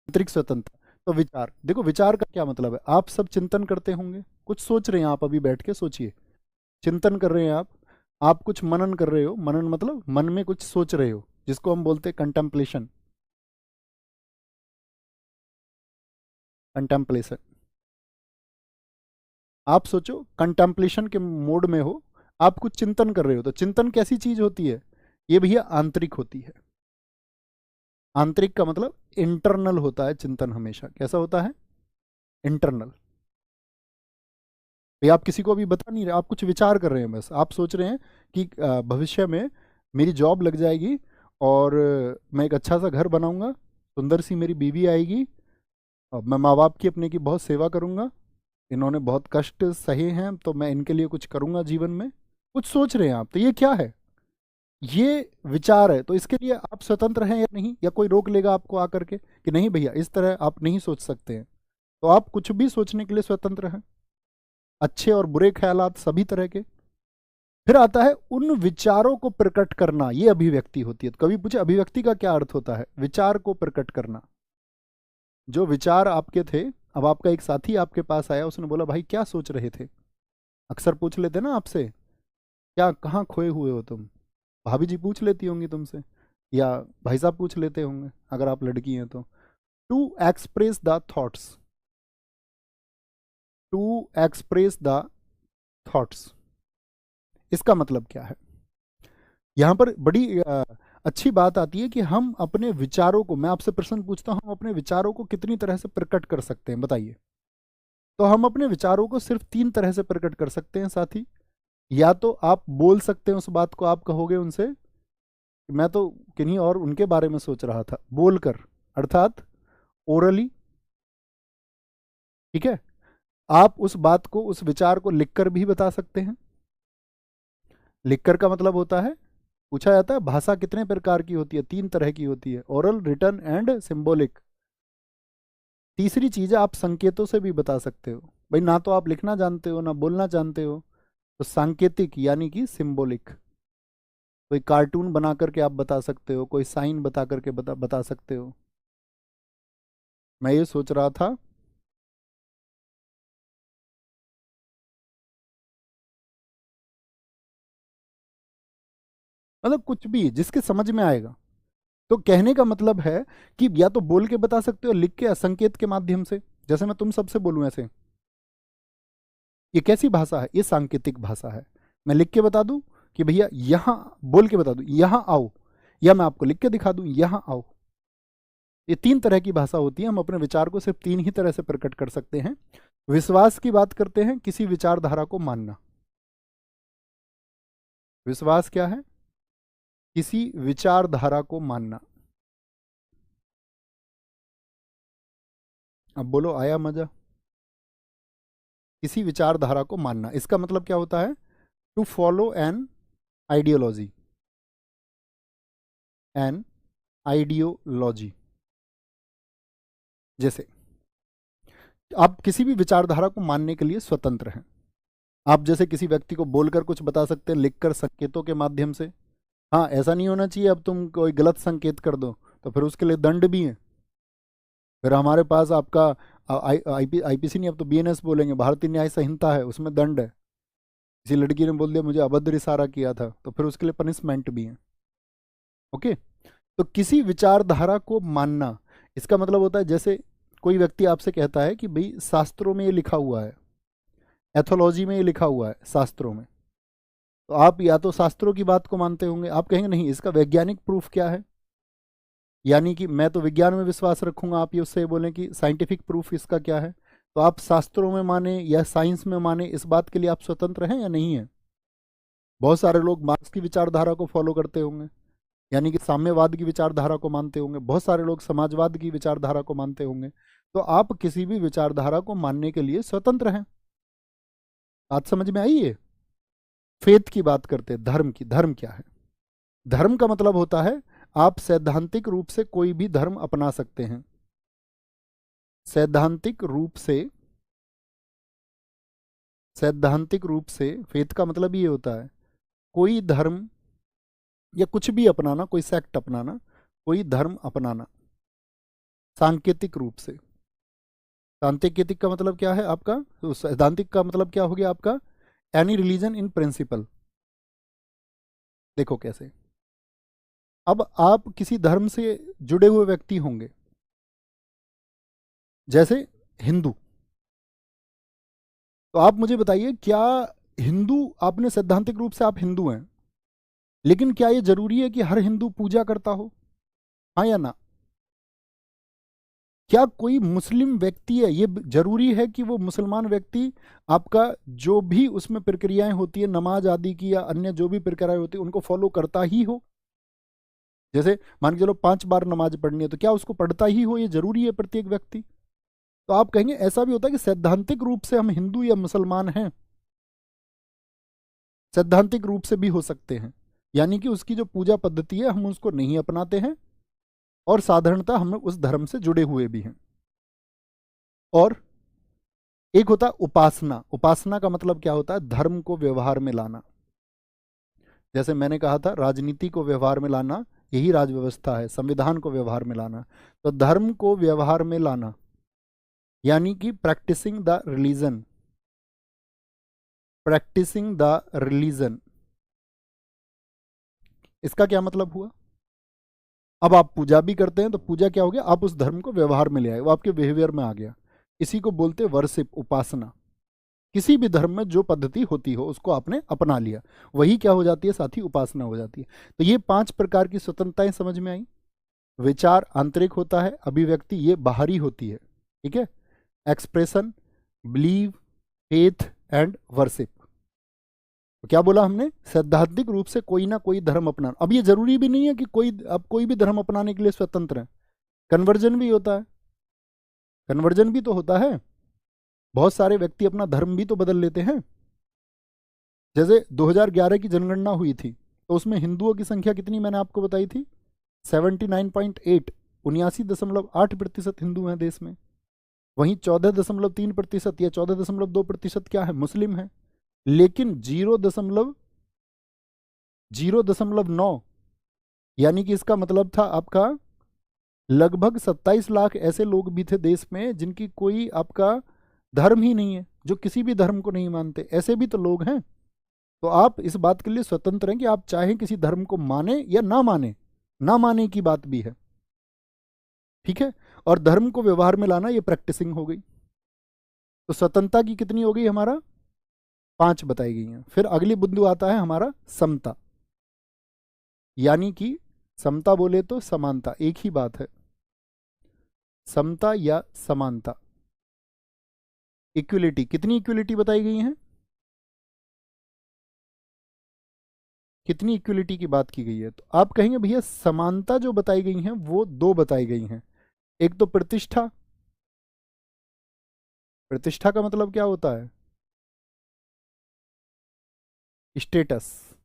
आंतरिक स्वतंत्र। तो विचार, देखो विचार का क्या मतलब है, आप सब चिंतन करते होंगे, कुछ सोच रहे हैं आप, अभी बैठ के सोचिए, चिंतन कर रहे हैं आप कुछ मनन कर रहे हो, मनन मतलब मन में कुछ सोच रहे हो, जिसको हम बोलते हैं कंटेम्पलेशन। कंटेम्पलेशन, आप सोचो कंटेम्पलेशन के मोड में हो, आप कुछ चिंतन कर रहे हो, तो चिंतन कैसी चीज होती है, ये भैया आंतरिक होती है। आंतरिक का मतलब इंटरनल होता है चिंतन, हमेशा कैसा होता है, इंटरनल। भाई आप किसी को अभी बता नहीं रहे, आप कुछ विचार कर रहे हैं, बस आप सोच रहे हैं कि भविष्य में मेरी जॉब लग जाएगी, और मैं एक अच्छा सा घर बनाऊंगा, सुंदर सी मेरी बीवी आएगी, और मैं माँ बाप की अपने की बहुत सेवा करूंगा, इन्होंने बहुत कष्ट सहे हैं तो मैं इनके लिए कुछ करूंगा जीवन में, कुछ सोच रहे हैं आप, तो ये क्या है, ये विचार है। तो इसके लिए आप स्वतंत्र हैं या नहीं, या कोई रोक लेगा आपको आकर के कि नहीं भैया इस तरह आप नहीं सोच सकते हैं, तो आप कुछ भी सोचने के लिए स्वतंत्र हैं, अच्छे और बुरे ख्यालात सभी तरह के। फिर आता है उन विचारों को प्रकट करना, ये अभिव्यक्ति होती है। तो कभी पूछे अभिव्यक्ति का क्या अर्थ होता है, विचार को प्रकट करना। जो विचार आपके थे, अब आपका एक साथी आपके पास आया, उसने बोला भाई क्या सोच रहे थे, अक्सर पूछ लेते ना आपसे, क्या कहाँ खोए हुए हो तुम, भाभी जी पूछ लेती होंगी तुमसे, या भाई साहब पूछ लेते होंगे अगर आप लड़की हैं तो। To express the thoughts, to express the thoughts, इसका मतलब क्या है, यहाँ पर बड़ी अच्छी बात आती है कि हम अपने विचारों को, मैं आपसे प्रश्न पूछता हूँ, हम अपने विचारों को कितनी तरह से प्रकट कर सकते हैं बताइए। तो हम अपने विचारों को सिर्फ 3 तरह से प्रकट कर सकते हैं साथी। या तो आप बोल सकते हैं उस बात को, आप कहोगे उनसे कि मैं तो किन्हीं और उनके बारे में सोच रहा था, बोलकर, अर्थात ओरली, ठीक है। आप उस बात को, उस विचार को लिखकर भी बता सकते हैं। लिखकर का मतलब होता है, पूछा जाता है भाषा कितने प्रकार की होती है, 3 तरह की होती है, ओरल, रिटन एंड सिंबॉलिक। तीसरी चीज है आप संकेतों से भी बता सकते हो। भाई ना तो आप लिखना जानते हो ना बोलना जानते हो, तो सांकेतिक यानी कि सिंबॉलिक, कोई कार्टून बना करके आप बता सकते हो, कोई साइन बता करके बता सकते हो। मैं ये सोच रहा था, मतलब कुछ भी जिसके समझ में आएगा। तो कहने का मतलब है कि या तो बोल के बता सकते हो, लिख के, संकेत के माध्यम से, जैसे मैं तुम सबसे बोलूं ऐसे। ये कैसी भाषा है, ये सांकेतिक भाषा है। मैं लिख के बता दूं कि भैया यहाँ, बोल के बता दूं यहाँ आओ, या मैं आपको लिख के दिखा दूं यहाँ आओ। ये 3 तरह की भाषा होती है, हम अपने विचार को सिर्फ 3 ही तरह से प्रकट कर सकते हैं। विश्वास की बात करते हैं, किसी विचारधारा को मानना। विश्वास क्या है, किसी विचारधारा को मानना। अब बोलो आया मजा, किसी विचारधारा को मानना, इसका मतलब क्या होता है, to follow an ideology, an ideology. जैसे आप किसी भी विचारधारा को मानने के लिए स्वतंत्र हैं। आप जैसे किसी व्यक्ति को बोलकर कुछ बता सकते हैं, लिखकर, संकेतों के माध्यम से। हाँ, ऐसा नहीं होना चाहिए अब तुम कोई गलत संकेत कर दो तो फिर उसके लिए दंड भी है। फिर हमारे पास आपका आईपीसी नहीं, अब तो बीएनएस बोलेंगे, भारतीय न्याय संहिता है, उसमें दंड है। किसी लड़की ने बोल दिया मुझे अभद्र इशारा किया था, तो फिर उसके लिए पनिशमेंट भी है। ओके। तो किसी विचारधारा को मानना, इसका मतलब होता है जैसे कोई व्यक्ति आपसे कहता है कि भाई शास्त्रों में ये लिखा हुआ है, एथोलॉजी में ये लिखा हुआ है शास्त्रों में, तो आप या तो शास्त्रों की बात को मानते होंगे, आप कहेंगे नहीं इसका वैज्ञानिक प्रूफ क्या है, यानी कि मैं तो विज्ञान में विश्वास रखूंगा, आप ये उससे बोलें कि साइंटिफिक प्रूफ इसका क्या है। तो आप शास्त्रों में माने या साइंस में माने, इस बात के लिए आप स्वतंत्र हैं या नहीं है। बहुत सारे लोग मार्क्स की विचारधारा को फॉलो करते होंगे, यानी कि साम्यवाद की विचारधारा को मानते होंगे, बहुत सारे लोग समाजवाद की विचारधारा को मानते होंगे। तो आप किसी भी विचारधारा को मानने के लिए स्वतंत्र हैं। बात समझ में आई है। फेथ की बात करते हैं, धर्म की। धर्म क्या है, धर्म का मतलब होता है आप सैद्धांतिक रूप से कोई भी धर्म अपना सकते हैं। सैद्धांतिक रूप से, सैद्धांतिक रूप से फेथ का मतलब ये होता है कोई धर्म या कुछ भी अपनाना, कोई सेक्ट अपनाना, कोई धर्म अपनाना। सांकेतिक रूप से। सांकेतिक का मतलब क्या है आपका, तो सैद्धांतिक का मतलब क्या हो गया आपका, एनी रिलीजन इन प्रिंसिपल। देखो कैसे, अब आप किसी धर्म से जुड़े हुए व्यक्ति होंगे, जैसे हिंदू, तो आप मुझे बताइए क्या हिंदू, आपने सैद्धांतिक रूप से आप हिंदू हैं, लेकिन क्या ये जरूरी है कि हर हिंदू पूजा करता हो, हाँ या ना? क्या कोई मुस्लिम व्यक्ति है, ये जरूरी है कि वो मुसलमान व्यक्ति आपका जो भी उसमें प्रक्रियाएं होती है नमाज आदि की या अन्य जो भी प्रक्रियाएं होती है उनको फॉलो करता ही हो? जैसे मान के चलो 5 बार नमाज पढ़नी है, तो क्या उसको पढ़ता ही हो, ये जरूरी है प्रत्येक व्यक्ति? तो आप कहेंगे ऐसा भी होता है कि सैद्धांतिक रूप से हम हिंदू या मुसलमान हैं, सैद्धांतिक रूप से भी हो सकते हैं, यानी कि उसकी जो पूजा पद्धति है हम उसको नहीं अपनाते हैं, और साधारणतः हम उस धर्म से जुड़े हुए भी हैं। और एक होता है उपासना। उपासना का मतलब क्या होता है, धर्म को व्यवहार में लाना। जैसे मैंने कहा था राजनीति को व्यवहार में लाना, यही राज व्यवस्था है, संविधान को व्यवहार में लाना। तो धर्म को व्यवहार में लाना यानी कि practising the religion, practising the religion, इसका क्या मतलब हुआ? अब आप पूजा भी करते हैं तो पूजा क्या हो गया, आप उस धर्म को व्यवहार में ले आए, वो आपके बिहेवियर में आ गया। इसी को बोलते वर्शिप, उपासना। किसी भी धर्म में जो पद्धति होती हो उसको आपने अपना लिया, वही क्या हो जाती है साथी, उपासना हो जाती है। तो ये 5 प्रकार की स्वतंत्रताएं समझ में आई। विचार आंतरिक होता है, अभिव्यक्ति ये बाहरी होती है, ठीक है, expression, believe, faith and worship. तो क्या बोला हमने, सैद्धांतिक रूप से कोई ना कोई धर्म अपनाना। अब ये जरूरी भी नहीं है कि कोई, अब कोई भी धर्म अपनाने के लिए स्वतंत्र है, कन्वर्जन भी होता है, कन्वर्जन भी तो होता है, बहुत सारे व्यक्ति अपना धर्म भी तो बदल लेते हैं। जैसे 2011 की जनगणना हुई थी, तो उसमें हिंदुओं की संख्या कितनी मैंने आपको बताई थी, 79.8, 79.8% हिंदू हैं देश में। वहीं 14.3% या 14.2% क्या है, मुस्लिम है। लेकिन 0.9, यानी कि इसका मतलब था आपका लगभग 27 लाख ऐसे लोग भी थे देश में जिनकी कोई आपका धर्म ही नहीं है, जो किसी भी धर्म को नहीं मानते, ऐसे भी तो लोग हैं। तो आप इस बात के लिए स्वतंत्र हैं कि आप चाहें किसी धर्म को माने या ना माने, ना माने की बात भी है, ठीक है। और धर्म को व्यवहार में लाना ये प्रैक्टिसिंग हो गई। तो स्वतंत्रता की कितनी हो गई हमारा, 5 बताई गई हैं। फिर अगली बिंदु आता है हमारा समता, यानी कि समता बोले तो समानता, एक ही बात है, समता या समानता, इक्वलिटी। कितनी इक्वलिटी बताई गई है, कितनी इक्वलिटी की बात की गई है? तो आप कहेंगे भैया समानता जो बताई गई है वो 2 बताई गई हैं। एक तो प्रतिष्ठा, प्रतिष्ठा का मतलब क्या होता है, स्टेटस।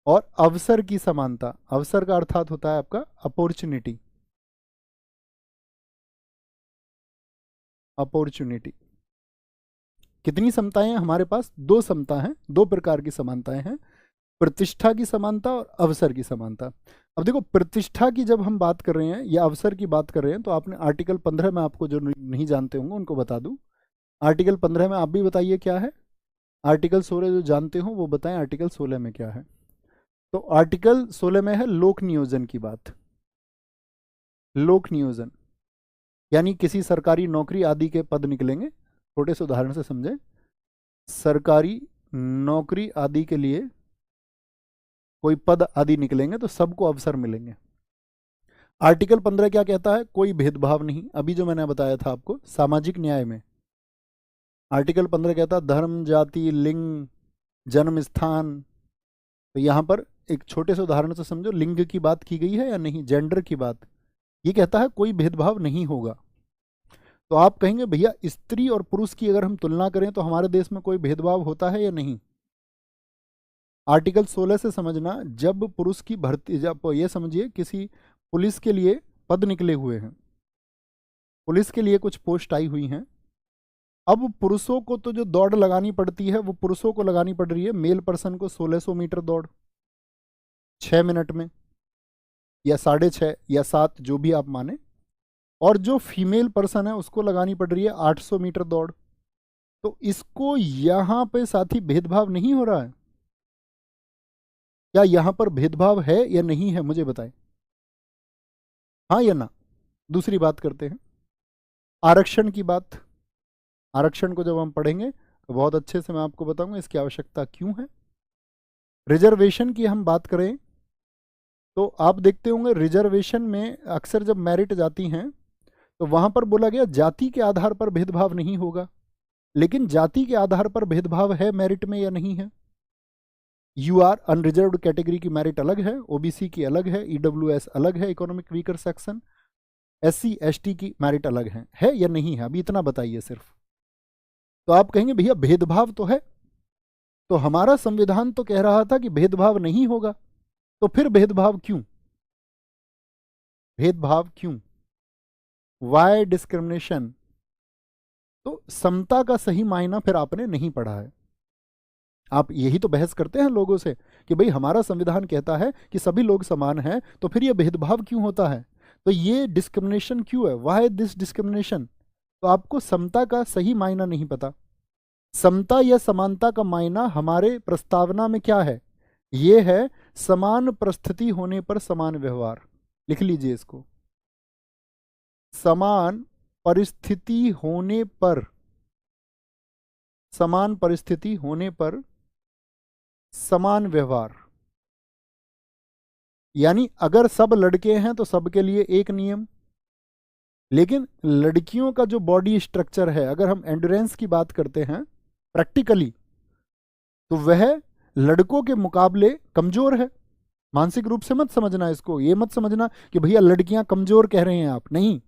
और अवसर की समानता, अवसर का अर्थात होता है आपका अपॉर्चुनिटी, अपॉर्चुनिटी। कितनी समताएं हैं हमारे पास, 2 समता हैं, 2 प्रकार की समानताएं हैं, प्रतिष्ठा की समानता और अवसर की समानता। अब देखो प्रतिष्ठा की जब हम बात कर रहे हैं या अवसर की बात कर रहे हैं, तो आपने आर्टिकल 15 में, आपको जो नहीं जानते होंगे उनको बता दूं, आर्टिकल 15 में आप भी बताइए क्या है, आर्टिकल 16 जो जानते हो वो बताएं आर्टिकल 16 में क्या है। तो आर्टिकल 16 में है लोक नियोजन की बात। लोक नियोजन यानी किसी सरकारी नौकरी आदि के पद निकलेंगे, छोटे से उदाहरण से समझें, सरकारी नौकरी आदि के लिए कोई पद आदि निकलेंगे तो सबको अवसर मिलेंगे। आर्टिकल 15 क्या कहता है, कोई भेदभाव नहीं, अभी जो मैंने बताया था आपको सामाजिक न्याय में, आर्टिकल 15 कहता है धर्म, जाति, लिंग, जन्म स्थान। तो यहाँ पर एक छोटे से उदाहरण से समझो, लिंग की बात की गई है या नहीं, जेंडर की बात, ये कहता है कोई भेदभाव नहीं होगा। तो आप कहेंगे भैया स्त्री और पुरुष की अगर हम तुलना करें तो हमारे देश में कोई भेदभाव होता है या नहीं? आर्टिकल 16 से समझना, जब पुरुष की भर्ती, जब ये समझिए किसी पुलिस के लिए पद निकले हुए हैं, पुलिस के लिए कुछ पोस्ट आई हुई हैं, अब पुरुषों को तो जो दौड़ लगानी पड़ती है वो पुरुषों को लगानी पड़ रही है, मेल पर्सन को 1600 मीटर दौड़ 6 मिनट में, या 6.5 या 7, जो भी आप माने, और जो फीमेल पर्सन है उसको लगानी पड़ रही है 800 मीटर दौड़। तो इसको यहां पे साथी भेदभाव नहीं हो रहा है? क्या यहां पर भेदभाव है या नहीं है, मुझे बताएं, हाँ या ना। दूसरी बात करते हैं, आरक्षण की बात। आरक्षण को जब हम पढ़ेंगे तो बहुत अच्छे से मैं आपको बताऊंगा इसकी आवश्यकता क्यों है। रिजर्वेशन की हम बात करें तो आप देखते होंगे रिजर्वेशन में अक्सर जब मेरिट जाती हैं तो वहां पर बोला गया जाति के आधार पर भेदभाव नहीं होगा, लेकिन जाति के आधार पर भेदभाव है मेरिट में या नहीं है? यूआर अनरिजर्व्ड कैटेगरी की मेरिट अलग है, ओबीसी की अलग है, ईडब्ल्यूएस अलग है, economic weaker section, SC ST की मेरिट अलग है या नहीं है? अभी इतना बताइए सिर्फ। तो आप कहेंगे भैया भेदभाव तो है, तो हमारा संविधान तो कह रहा था कि भेदभाव नहीं होगा, तो फिर भेदभाव क्यों? भेदभाव क्यों? Why discrimination? तो समता का सही मायना फिर आपने नहीं पढ़ा है। आप यही तो बहस करते हैं लोगों से कि भाई हमारा संविधान कहता है कि सभी लोग समान हैं, तो फिर ये भेदभाव क्यों होता है, तो ये डिस्क्रिमिनेशन क्यों है, वाई दिस डिस्क्रिमिनेशन? तो आपको समता का सही मायना नहीं पता। समता या समानता का मायना हमारे प्रस्तावना में क्या है? ये है समान परिस्थिति होने पर समान व्यवहार। लिख लीजिए इसको, समान परिस्थिति होने पर, समान परिस्थिति होने पर समान व्यवहार। यानी अगर सब लड़के हैं तो सबके लिए एक नियम, लेकिन लड़कियों का जो बॉडी स्ट्रक्चर है, अगर हम एंड्योरेंस की बात करते हैं प्रैक्टिकली, तो वह लड़कों के मुकाबले कमजोर है। मानसिक रूप से मत समझना इसको, ये मत समझना कि भैया लड़कियां कमजोर कह रहे हैं आप, नहीं,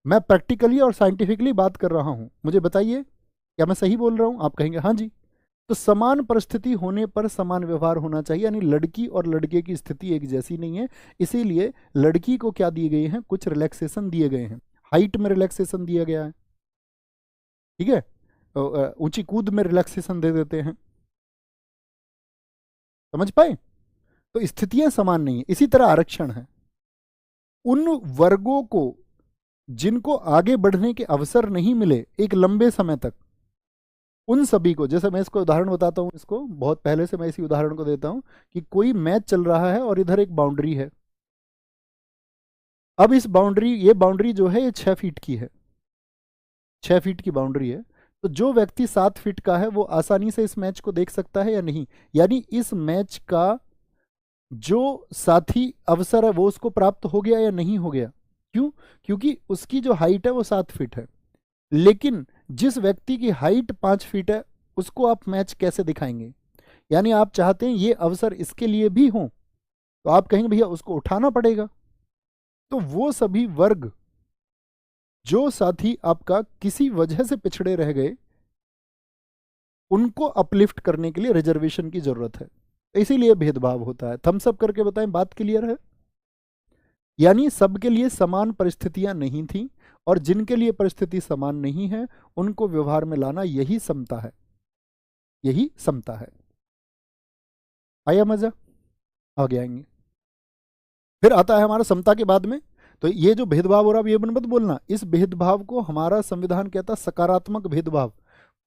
मैं प्रैक्टिकली और साइंटिफिकली बात कर रहा हूं। मुझे बताइए क्या मैं सही बोल रहा हूं? आप कहेंगे हाँ जी। तो समान परिस्थिति होने पर समान व्यवहार होना चाहिए, यानी लड़की और लड़के की स्थिति एक जैसी नहीं है, इसीलिए लड़की को क्या दिए गए हैं, कुछ रिलैक्सेशन दिए गए हैं। हाइट में रिलैक्सेशन दिया गया है, ठीक है, ऊंची कूद में रिलैक्सेशन दे देते हैं। समझ पाए? तो स्थितियां समान नहीं है। इसी तरह आरक्षण है, उन वर्गों को जिनको आगे बढ़ने के अवसर नहीं मिले एक लंबे समय तक, उन सभी को, जैसे मैं इसको उदाहरण बताता हूं, इसको बहुत पहले से मैं इसी उदाहरण को देता हूं कि कोई मैच चल रहा है और इधर एक बाउंड्री है। अब इस बाउंड्री, ये बाउंड्री जो है ये 6 फीट की है, 6 फीट की बाउंड्री है। तो जो व्यक्ति 7 फीट का है वो आसानी से इस मैच को देख सकता है या नहीं? यानी इस मैच का जो साथी अवसर है वो उसको प्राप्त हो गया या नहीं हो गया? क्यों? क्योंकि उसकी जो हाइट है वो 7 फीट है। लेकिन जिस व्यक्ति की हाइट 5 फीट है उसको आप मैच कैसे दिखाएंगे? यानी आप चाहते हैं ये अवसर इसके लिए भी हो, तो आप कहेंगे भैया उसको उठाना पड़ेगा। तो वो सभी वर्ग जो साथी आपका किसी वजह से पिछड़े रह गए, उनको अपलिफ्ट करने के लिए रिजर्वेशन की जरूरत है, इसीलिए भेदभाव होता है। थम्स अप करके बताएं, बात क्लियर है? यानी सबके लिए समान परिस्थितियां नहीं थी, और जिनके लिए परिस्थिति समान नहीं है उनको व्यवहार में लाना, यही समता है, यही समता है। आया मजा? आगे आएंगे। फिर आता है हमारा समता के बाद में, तो ये जो भेदभाव हो रहा है ये मत बोलना, इस भेदभाव को हमारा संविधान कहता है सकारात्मक भेदभाव,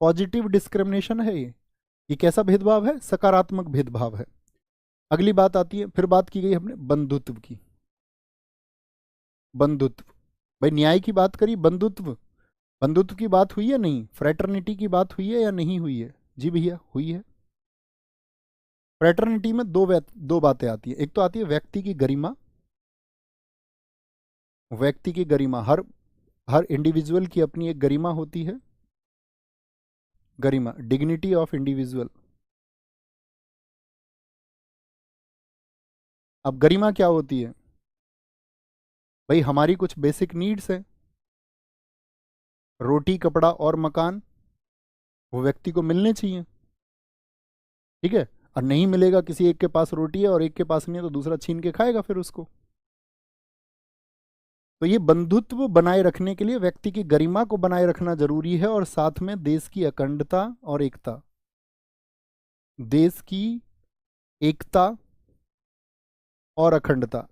पॉजिटिव डिस्क्रिमिनेशन है ये कैसा भेदभाव है? सकारात्मक भेदभाव है। अगली बात आती है, फिर बात की गई हमने बंधुत्व की। बंधुत्व, भाई न्याय की बात करी, बंधुत्व, बंधुत्व की बात हुई है नहीं? फ्रेटर्निटी की बात हुई है या नहीं हुई है? जी भैया हुई है। फ्रेटर्निटी में दो बातें आती है, एक तो आती है व्यक्ति की गरिमा, व्यक्ति की गरिमा, हर हर इंडिविजुअल की अपनी एक गरिमा होती है, गरिमा, डिग्निटी ऑफ इंडिविजुअल। अब गरिमा क्या होती है? भाई हमारी कुछ बेसिक नीड्स है, रोटी कपड़ा और मकान, वो व्यक्ति को मिलने चाहिए, ठीक है, और नहीं मिलेगा, किसी एक के पास रोटी है और एक के पास नहीं है तो दूसरा छीन के खाएगा फिर उसको। तो ये बंधुत्व बनाए रखने के लिए व्यक्ति की गरिमा को बनाए रखना जरूरी है, और साथ में देश की अखंडता और एकता, देश की एकता और अखंडता,